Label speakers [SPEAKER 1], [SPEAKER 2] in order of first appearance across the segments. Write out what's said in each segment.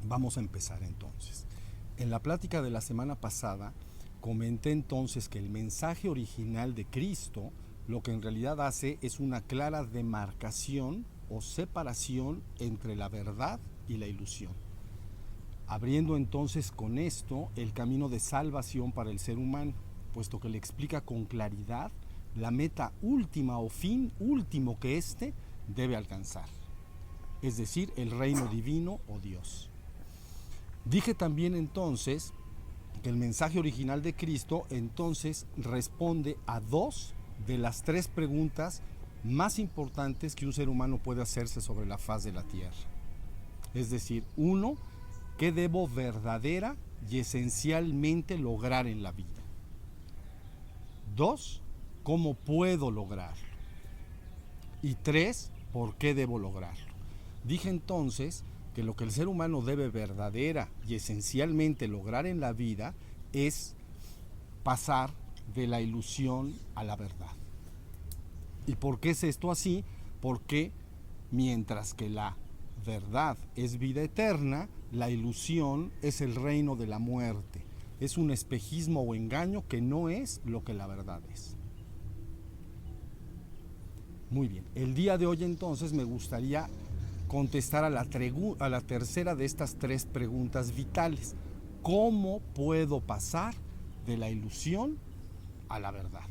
[SPEAKER 1] Vamos a empezar entonces. En la plática de la semana pasada comenté entonces que el mensaje original de Cristo lo que en realidad hace es una clara demarcación o separación entre la verdad y la ilusión, abriendo entonces con esto el camino de salvación para el ser humano, puesto que le explica con claridad la meta última o fin último que éste debe alcanzar, es decir, el reino divino o Dios. Dije también entonces que el mensaje original de Cristo entonces responde a dos de las tres preguntas más importantes que un ser humano puede hacerse sobre la faz de la tierra. Es decir, uno, ¿qué debo verdadera y esencialmente lograr en la vida? Dos, ¿cómo puedo lograrlo? Y tres, ¿por qué debo lograrlo? Dije entonces que lo que el ser humano debe verdadera y esencialmente lograr en la vida es pasar de la ilusión a la verdad. ¿Y por qué es esto así? Porque mientras que la verdad es vida eterna, la ilusión es el reino de la muerte. Es un espejismo o engaño que no es lo que la verdad es. Muy bien, el día de hoy entonces me gustaría contestar a la tercera de estas tres preguntas vitales. ¿Cómo puedo pasar de la ilusión a la verdad?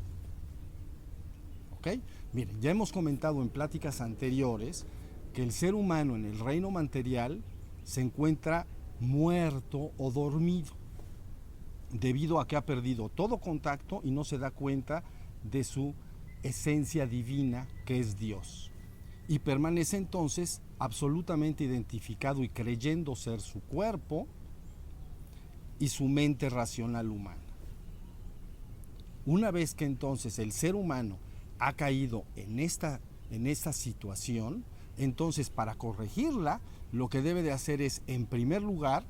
[SPEAKER 1] ¿Ok? Miren, ya hemos comentado en pláticas anteriores que el ser humano en el reino material se encuentra muerto o dormido, debido a que ha perdido todo contacto y no se da cuenta de su esencia divina, que es Dios. Y permanece entonces absolutamente identificado y creyendo ser su cuerpo y su mente racional humana. Una vez que entonces el ser humano ha caído en esta situación, entonces para corregirla lo que debe de hacer es, en primer lugar,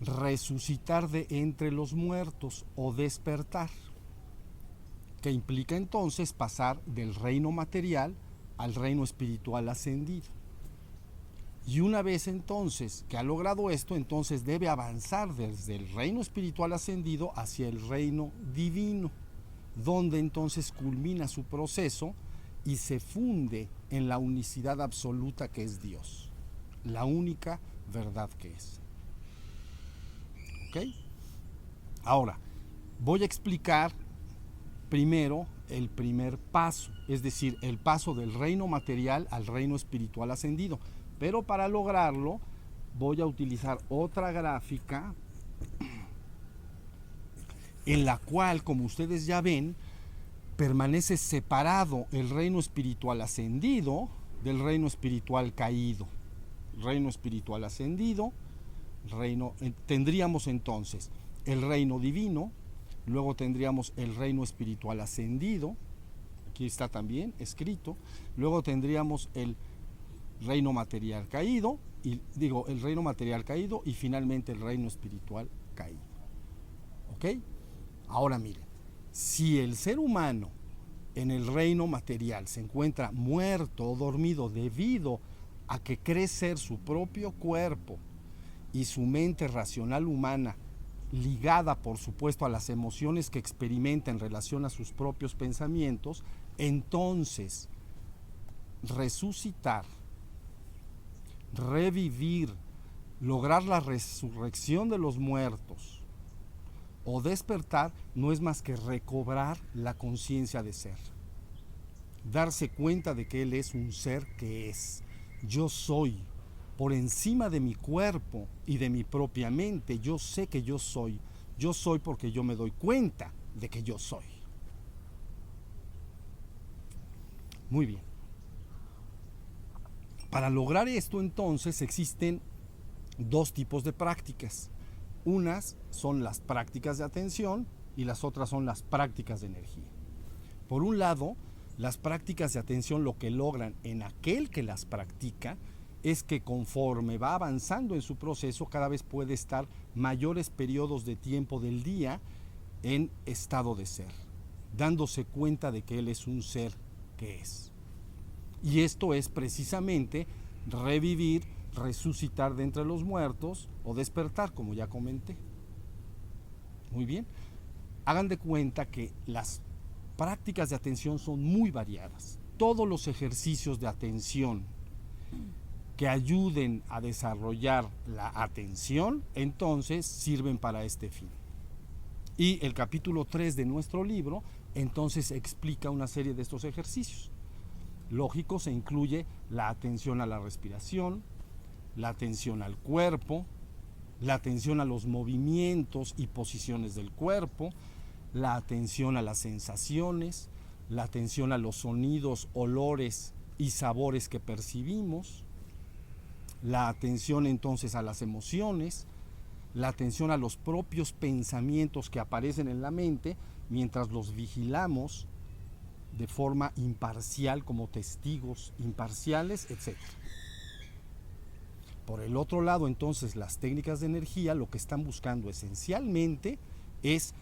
[SPEAKER 1] resucitar de entre los muertos o despertar, que implica entonces pasar del reino material al reino espiritual ascendido. Y una vez entonces que ha logrado esto, entonces debe avanzar desde el reino espiritual ascendido hacia el reino divino, donde entonces culmina su proceso y se funde en la unicidad absoluta que es Dios, la única verdad que es. ¿Ok? Ahora, voy a explicar primero el primer paso, es decir, el paso del reino material al reino espiritual ascendido. Pero para lograrlo voy a utilizar otra gráfica en la cual, como ustedes ya ven, permanece separado el reino espiritual ascendido del reino espiritual caído. Reino espiritual ascendido, tendríamos entonces el reino divino, luego tendríamos el reino espiritual ascendido, aquí está también escrito, luego tendríamos el reino material caído, el reino material caído y finalmente el reino espiritual caído. ¿Ok? Ahora miren, si el ser humano en el reino material se encuentra muerto o dormido debido a que cree ser su propio cuerpo y su mente racional humana, ligada por supuesto a las emociones que experimenta en relación a sus propios pensamientos, entonces resucitar, revivir, lograr la resurrección de los muertos o despertar no es más que recobrar la conciencia de ser, darse cuenta de que él es un ser que es. Yo soy, por encima de mi cuerpo y de mi propia mente, yo sé que yo soy porque yo me doy cuenta de que yo soy. Muy bien. Para lograr esto entonces existen dos tipos de prácticas. Unas son las prácticas de atención y las otras son las prácticas de energía. Por un lado, las prácticas de atención lo que logran en aquel que las practica es que conforme va avanzando en su proceso cada vez puede estar mayores periodos de tiempo del día en estado de ser, dándose cuenta de que él es un ser que es. Y esto es precisamente revivir resucitar de entre los muertos o despertar, como ya comenté. Muy bien. Hagan de cuenta que las prácticas de atención son muy variadas. Todos los ejercicios de atención que ayuden a desarrollar la atención, entonces sirven para este fin. Y el capítulo 3 de nuestro libro, entonces explica una serie de estos ejercicios. Lógico, se incluye la atención a la respiración, la atención al cuerpo, la atención a los movimientos y posiciones del cuerpo, la atención a las sensaciones, la atención a los sonidos, olores y sabores que percibimos, la atención entonces a las emociones, la atención a los propios pensamientos que aparecen en la mente mientras los vigilamos de forma imparcial como testigos imparciales, etc. Por el otro lado, entonces, las técnicas de energía lo que están buscando esencialmente es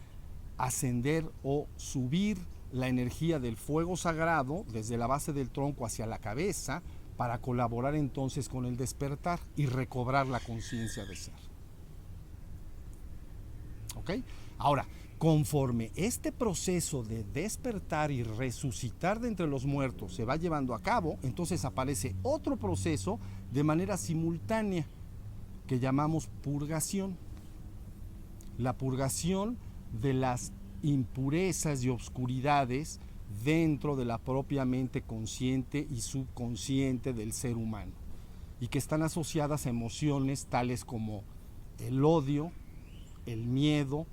[SPEAKER 1] ascender o subir la energía del fuego sagrado desde la base del tronco hacia la cabeza para colaborar entonces con el despertar y recobrar la conciencia de ser. ¿Ok? Ahora, conforme este proceso de despertar y resucitar de entre los muertos se va llevando a cabo, entonces aparece otro proceso de manera simultánea que llamamos purgación. La purgación de las impurezas y obscuridades dentro de la propia mente consciente y subconsciente del ser humano, y que están asociadas a emociones tales como el odio, el miedo,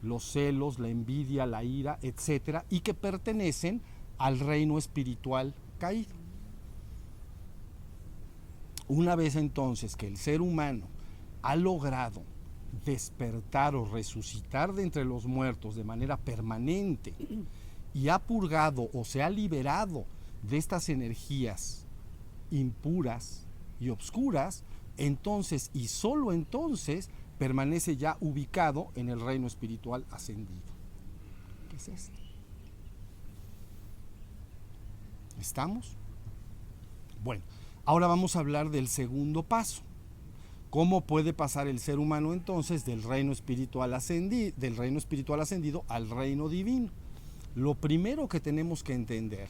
[SPEAKER 1] los celos, la envidia, la ira, etcétera, y que pertenecen al reino espiritual caído. Una vez entonces que el ser humano ha logrado despertar o resucitar de entre los muertos de manera permanente y ha purgado o se ha liberado de estas energías impuras y obscuras, entonces y solo entonces permanece ya ubicado en el reino espiritual ascendido. ¿Qué es esto? ¿Estamos? Bueno, ahora vamos a hablar del segundo paso. ¿Cómo puede pasar el ser humano entonces del reino espiritual ascendido al reino divino? Lo primero que tenemos que entender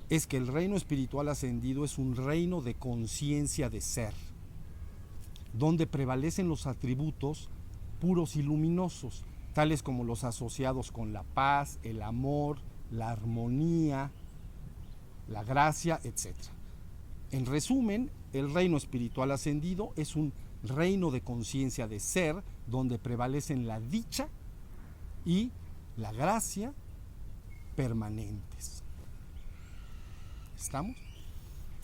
[SPEAKER 1] es que el reino espiritual ascendido es un reino de conciencia de ser, donde prevalecen los atributos puros y luminosos, tales como los asociados con la paz, el amor, la armonía, la gracia, etc. En resumen, el reino espiritual ascendido es un reino de conciencia de ser, donde prevalecen la dicha y la gracia permanentes. ¿Estamos?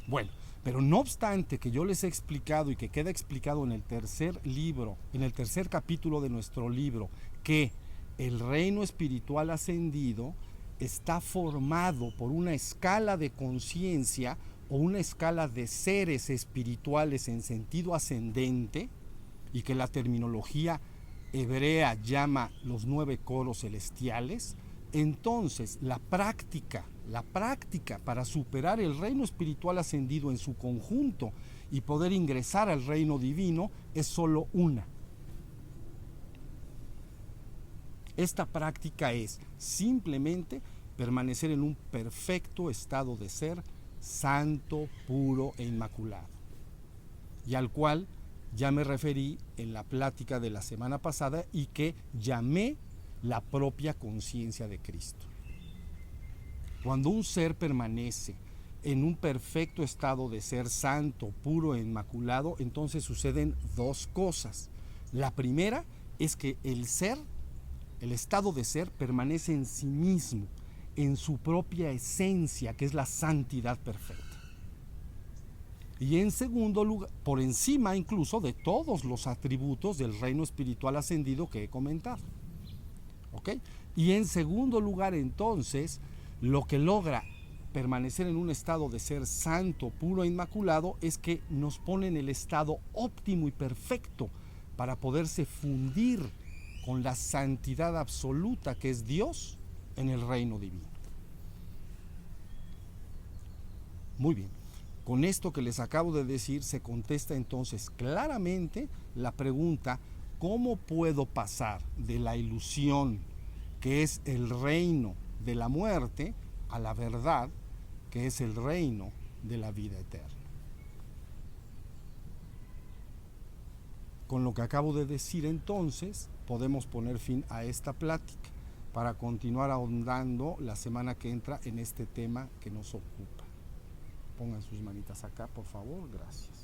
[SPEAKER 1] Bueno, pero no obstante que yo les he explicado y que queda explicado en el tercer libro, en el tercer capítulo de nuestro libro, que el reino espiritual ascendido está formado por una escala de conciencia o una escala de seres espirituales en sentido ascendente, y que la terminología hebrea llama los 9 coros celestiales, entonces la práctica para superar el reino espiritual ascendido en su conjunto y poder ingresar al reino divino es solo una. Esta práctica es simplemente permanecer en un perfecto estado de ser santo, puro e inmaculado, y al cual ya me referí en la plática de la semana pasada y que llamé la propia conciencia de Cristo. Cuando un ser permanece en un perfecto estado de ser santo, puro e inmaculado, entonces suceden dos cosas. La primera es que el ser, el estado de ser, permanece en sí mismo, en su propia esencia, que es la santidad perfecta. Y en segundo lugar, por encima incluso de todos los atributos del reino espiritual ascendido que he comentado. ¿Ok? Y en segundo lugar, entonces, lo que logra permanecer en un estado de ser santo, puro e inmaculado es que nos pone en el estado óptimo y perfecto para poderse fundir con la santidad absoluta que es Dios en el reino divino. Muy bien. Con esto que les acabo de decir se contesta entonces claramente la pregunta: ¿cómo puedo pasar de la ilusión, que es el reino de la muerte, a la verdad, que es el reino de la vida eterna? Con lo que acabo de decir entonces podemos poner fin a esta plática para continuar ahondando la semana que entra en este tema que nos ocupa. Pongan sus manitas acá, por favor, gracias.